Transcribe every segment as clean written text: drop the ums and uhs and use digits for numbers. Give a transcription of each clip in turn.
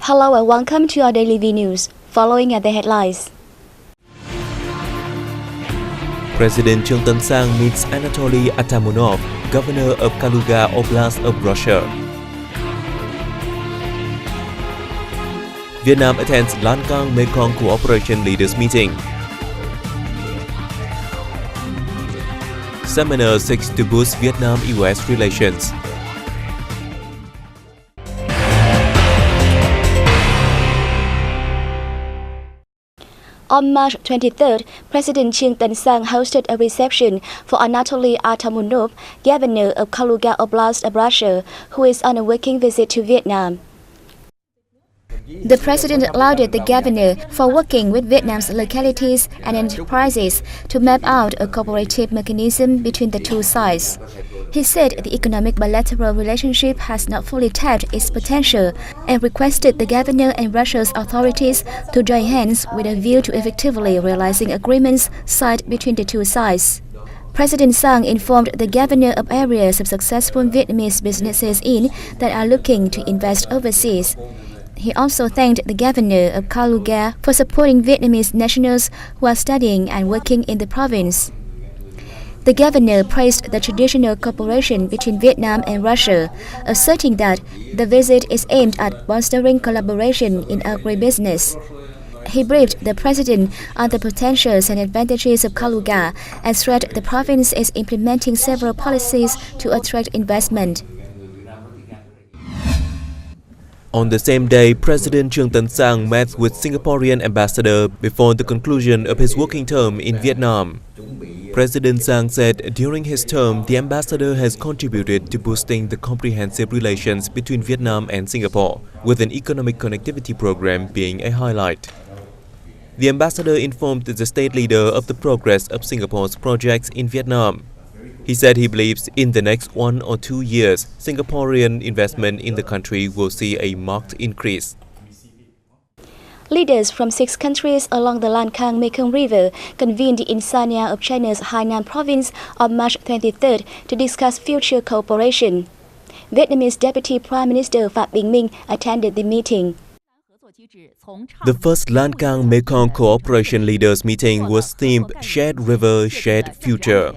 Hello and welcome to our daily V News. Following are the headlines. President Trương Tấn Sang meets Anatoly Atamunov, governor of Kaluga Oblast of Russia. Vietnam attends Lan Kang Mekong Cooperation Leaders Meeting. Seminar seeks to boost Vietnam-US relations. On March 23rd, President Trương Tấn Sang hosted a reception for Anatoly Atamunov, governor of Kaluga Oblast of Russia, who is on a working visit to Vietnam. The president lauded the governor for working with Vietnam's localities and enterprises to map out a cooperative mechanism between the two sides. He said the economic bilateral relationship has not fully tapped its potential and requested the governor and Russia's authorities to join hands with a view to effectively realizing agreements signed between the two sides. President Sang informed the governor of areas of successful Vietnamese businesses that are looking to invest overseas. He also thanked the governor of Kaluga for supporting Vietnamese nationals who are studying and working in the province. The governor praised the traditional cooperation between Vietnam and Russia, asserting that the visit is aimed at bolstering collaboration in agribusiness. He briefed the president on the potentials and advantages of Kaluga and stressed the province is implementing several policies to attract investment. On the same day, President Trương Tấn Sang met with Singaporean Ambassador before the conclusion of his working term in Vietnam. President Sang said during his term, the ambassador has contributed to boosting the comprehensive relations between Vietnam and Singapore, with an economic connectivity program being a highlight. The ambassador informed the state leader of the progress of Singapore's projects in Vietnam. He said he believes in the next 1 or 2 years, Singaporean investment in the country will see a marked increase. Leaders from 6 countries along the Lan Kang Mekong River convened in Sanya of China's Hainan province on March 23rd to discuss future cooperation. Vietnamese Deputy Prime Minister Phạm Bình Minh attended the meeting. The first Lan Kang Mekong Cooperation Leaders Meeting was themed Shared River, Shared Future.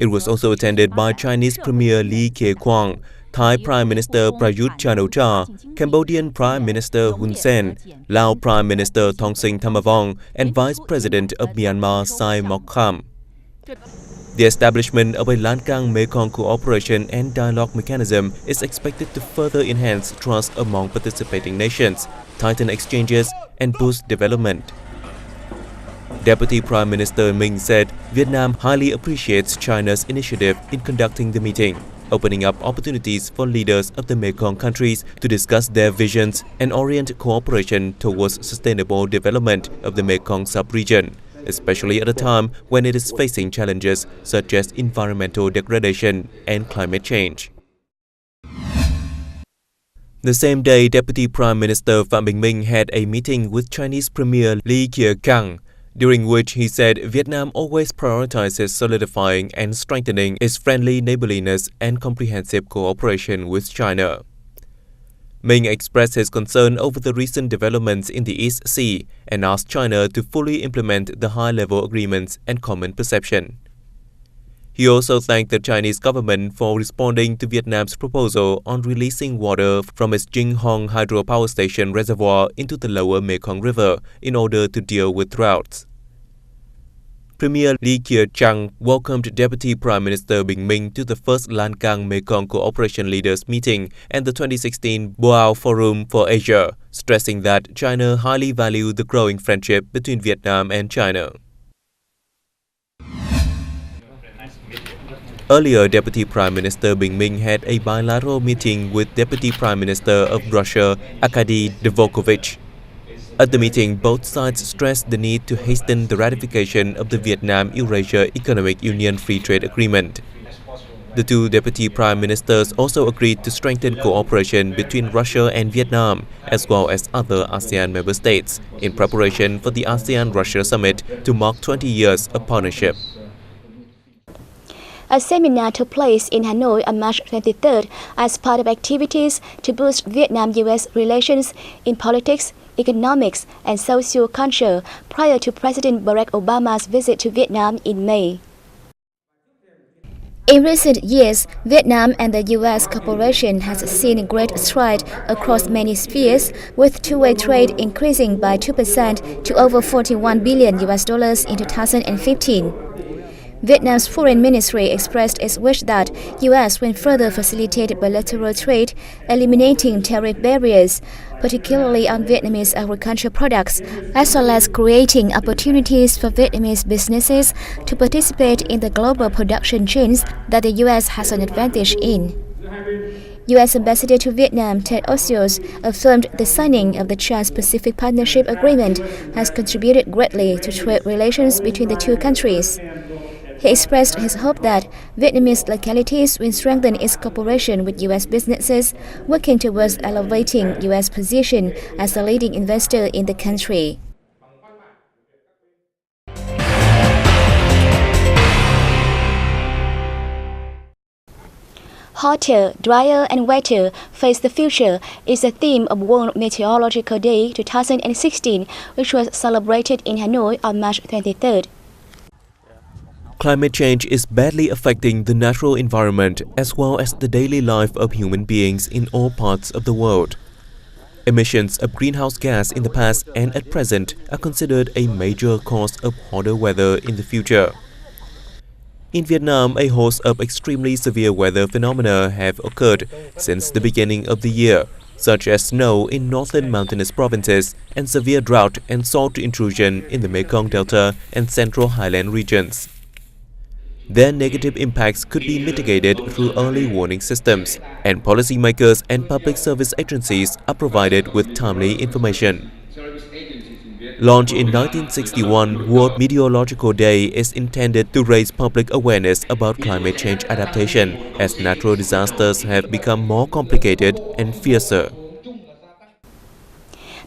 It was also attended by Chinese Premier Li Keqiang, Thai Prime Minister Prayut Chan-o-cha, Cambodian Prime Minister Hun Sen, Lao Prime Minister Thongsin Thamavong, and Vice President of Myanmar Sai Mok Kham. The establishment of a Lan Kang Mekong cooperation and dialogue mechanism is expected to further enhance trust among participating nations, tighten exchanges, and boost development. Deputy Prime Minister Minh said Vietnam highly appreciates China's initiative in conducting the meeting, opening up opportunities for leaders of the Mekong countries to discuss their visions and orient cooperation towards sustainable development of the Mekong sub-region, especially at a time when it is facing challenges such as environmental degradation and climate change. The same day, Deputy Prime Minister Phạm Bình Minh had a meeting with Chinese Premier Li Keqiang, during which he said Vietnam always prioritizes solidifying and strengthening its friendly neighborliness and comprehensive cooperation with China. Minh expressed his concern over the recent developments in the East Sea and asked China to fully implement the high-level agreements and common perception. He also thanked the Chinese government for responding to Vietnam's proposal on releasing water from its Jing Hong hydropower station reservoir into the lower Mekong River in order to deal with droughts. Premier Li Keqiang welcomed Deputy Prime Minister Bình Minh to the first Lan Kang Mekong Cooperation Leaders Meeting and the 2016 Boao Forum for Asia, stressing that China highly valued the growing friendship between Vietnam and China. Earlier, Deputy Prime Minister Bình Minh had a bilateral meeting with Deputy Prime Minister of Russia, Arkady Dvorkovich. At the meeting, both sides stressed the need to hasten the ratification of the Vietnam-Eurasia Economic Union Free Trade Agreement. The two Deputy Prime Ministers also agreed to strengthen cooperation between Russia and Vietnam, as well as other ASEAN member states, in preparation for the ASEAN-Russia Summit to mark 20 years of partnership. A seminar took place in Hanoi on March 23rd as part of activities to boost Vietnam-US relations in politics, economics, and social culture prior to President Barack Obama's visit to Vietnam in May. In recent years, Vietnam and the U.S. cooperation has seen great stride across many spheres, with two-way trade increasing by 2% to over $41 billion in 2015. Vietnam's foreign ministry expressed its wish that U.S. will further facilitate bilateral trade, eliminating tariff barriers, particularly on Vietnamese agricultural products, as well as creating opportunities for Vietnamese businesses to participate in the global production chains that the U.S. has an advantage in. U.S. Ambassador to Vietnam Ted Osius affirmed the signing of the Trans-Pacific Partnership Agreement has contributed greatly to trade relations between the two countries. He expressed his hope that Vietnamese localities will strengthen its cooperation with U.S. businesses, working towards elevating U.S. position as a leading investor in the country. Hotter, drier and wetter face the future is the theme of World Meteorological Day 2016, which was celebrated in Hanoi on March 23rd. Climate change is badly affecting the natural environment as well as the daily life of human beings in all parts of the world. Emissions of greenhouse gas in the past and at present are considered a major cause of hotter weather in the future. In Vietnam, a host of extremely severe weather phenomena have occurred since the beginning of the year, such as snow in northern mountainous provinces and severe drought and salt intrusion in the Mekong Delta and central highland regions. Their negative impacts could be mitigated through early warning systems, and policymakers and public service agencies are provided with timely information. Launched in 1961, World Meteorological Day is intended to raise public awareness about climate change adaptation, as natural disasters have become more complicated and fiercer.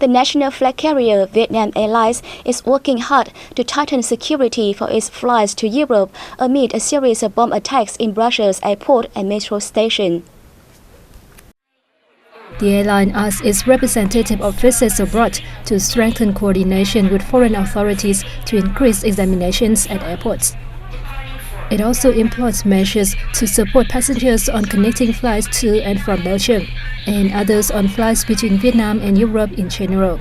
The national flag carrier Vietnam Airlines is working hard to tighten security for its flights to Europe amid a series of bomb attacks in Brussels airport and metro station. The airline asked its representative officers abroad to strengthen coordination with foreign authorities to increase examinations at airports. It also employs measures to support passengers on connecting flights to and from Belgium, and others on flights between Vietnam and Europe in general.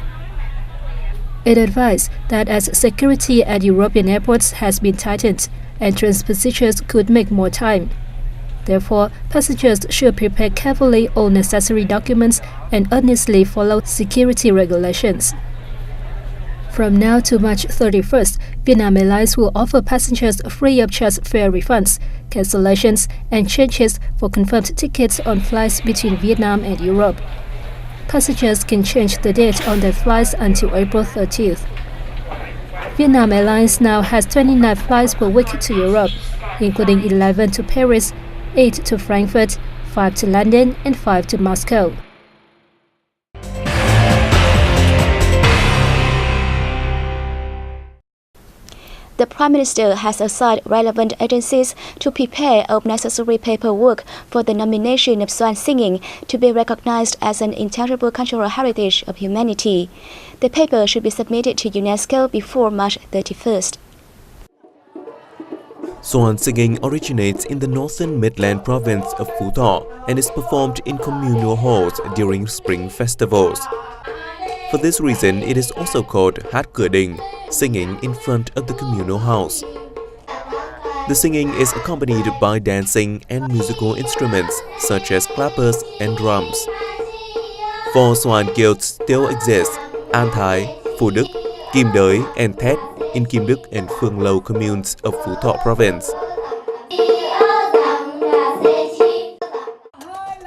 It advised that as security at European airports has been tightened, entrance procedures could make more time. Therefore, passengers should prepare carefully all necessary documents and earnestly follow security regulations. From now to March 31st, Vietnam Airlines will offer passengers free of charge fare refunds, cancellations, and changes for confirmed tickets on flights between Vietnam and Europe. Passengers can change the date on their flights until April 30th. Vietnam Airlines now has 29 flights per week to Europe, including 11 to Paris, 8 to Frankfurt, 5 to London, and 5 to Moscow. The Prime Minister has assigned relevant agencies to prepare all necessary paperwork for the nomination of swan singing to be recognized as an intangible cultural heritage of humanity. The paper should be submitted to UNESCO before March 31st. Swan singing originates in the northern Midland province of Phu Thọ and is performed in communal halls during spring festivals. For this reason, it is also called Hát Cửa Đình, singing in front of the communal house. The singing is accompanied by dancing and musical instruments such as clappers and drums. Four swan guilds still exist: An Thái, Phu Đức, Kim Đới, and Thét in Kim Đức and Phương Lâu communes of Phu Thọ province.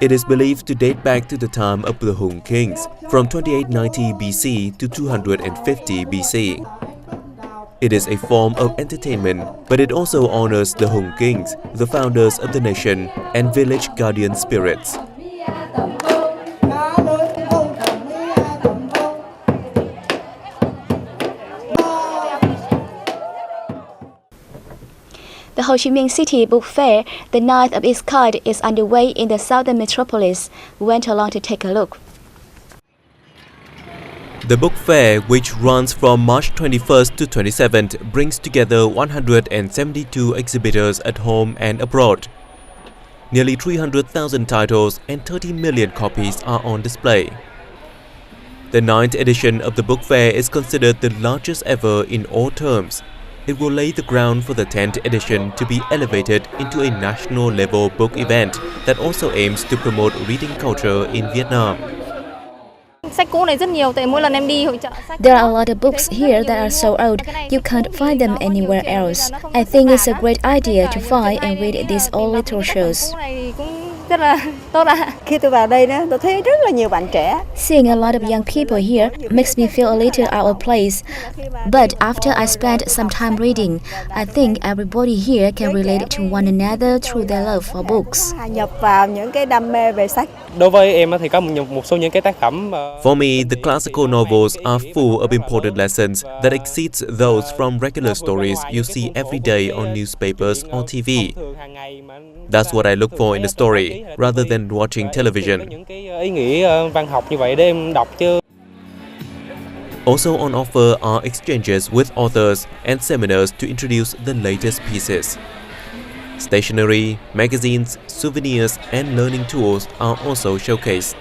It is believed to date back to the time of the Hung kings, from 2890 BC to 250 BC. It is a form of entertainment, but it also honors the Hung kings, the founders of the nation, and village guardian spirits. The Ho Chi Minh City Book Fair, the ninth of its kind, is underway in the southern metropolis. We went along to take a look. The book fair, which runs from March 21st to 27th, brings together 172 exhibitors at home and abroad. Nearly 300,000 titles and 30 million copies are on display. The 9th edition of the book fair is considered the largest ever in all terms. It will lay the ground for the 10th edition to be elevated into a national-level book event that also aims to promote reading culture in Vietnam. There are a lot of books here that are so old, you can't find them anywhere else. I think it's a great idea to find and read these old literatures. Seeing a lot of young people here makes me feel a little out of place. But after I spent some time reading, I think everybody here can relate to one another through their love for books. For me, the classical novels are full of important lessons that exceeds those from regular stories you see every day on newspapers or TV. That's what I look for in a story, rather than watching television. Also on offer are exchanges with authors and seminars to introduce the latest pieces. Stationery, magazines, souvenirs and learning tools are also showcased.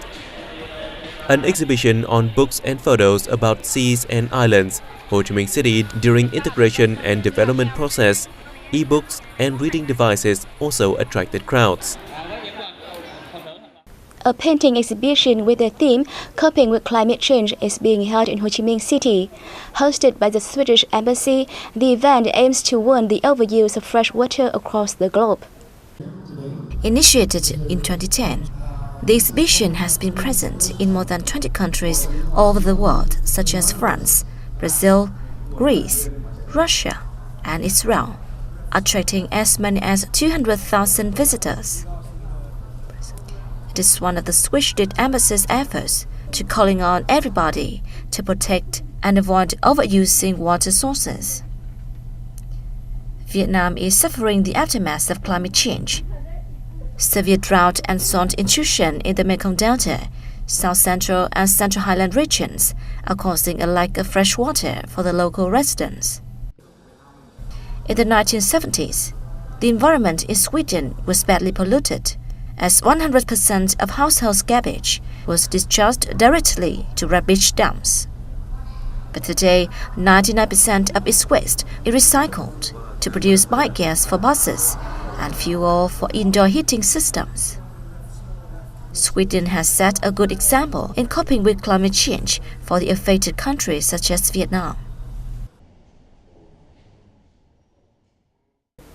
An exhibition on books and photos about seas and islands, Ho Chi Minh City during integration and development process, e-books and reading devices also attracted crowds. A painting exhibition with the theme Coping with Climate Change is being held in Ho Chi Minh City. Hosted by the Swedish Embassy, the event aims to warn the overuse of fresh water across the globe. Initiated in 2010, the exhibition has been present in more than 20 countries all over the world, such as France, Brazil, Greece, Russia, and Israel, attracting as many as 200,000 visitors. It is one of the Swedish Embassy's efforts to calling on everybody to protect and avoid overusing water sources. Vietnam is suffering the aftermath of climate change. Severe drought and salt intrusion in the Mekong Delta, South Central and Central Highland regions are causing a lack of fresh water for the local residents. In the 1970s, the environment in Sweden was badly polluted, as 100% of household garbage was discharged directly to rubbish dumps. But today, 99% of its waste is recycled to produce biogas for buses and fuel for indoor heating systems. Sweden has set a good example in coping with climate change for the affected countries such as Vietnam.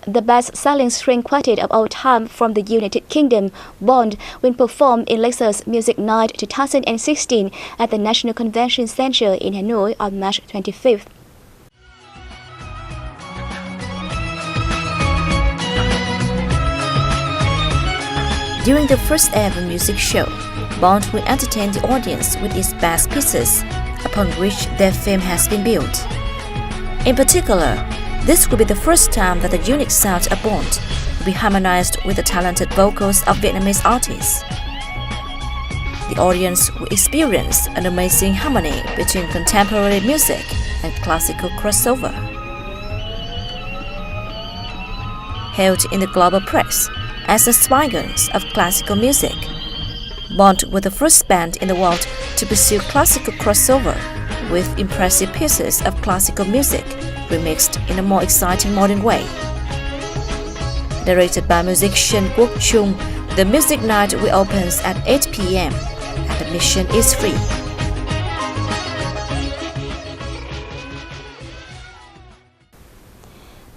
The best-selling string quartet of all time from the United Kingdom, Bond, will perform in Lexus Music Night 2016 at the National Convention Center in Hanoi on March 25th. During the first ever music show, Bond will entertain the audience with its best pieces, upon which their fame has been built. In particular, this will be the first time that the unique sound of Bond will be harmonized with the talented vocals of Vietnamese artists. The audience will experience an amazing harmony between contemporary music and classical crossover. Hailed in the global press as the spigons of classical music, Bond was the first band in the world to pursue classical crossover with impressive pieces of classical music remixed in a more exciting modern way. Directed by musician Nguyen Phu Trong, the music night will open at 8 p.m. and admission is free.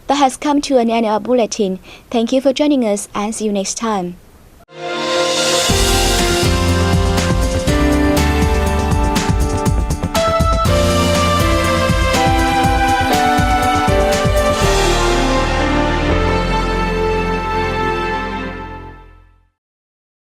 That has come to an end of our bulletin. Thank you for joining us and see you next time.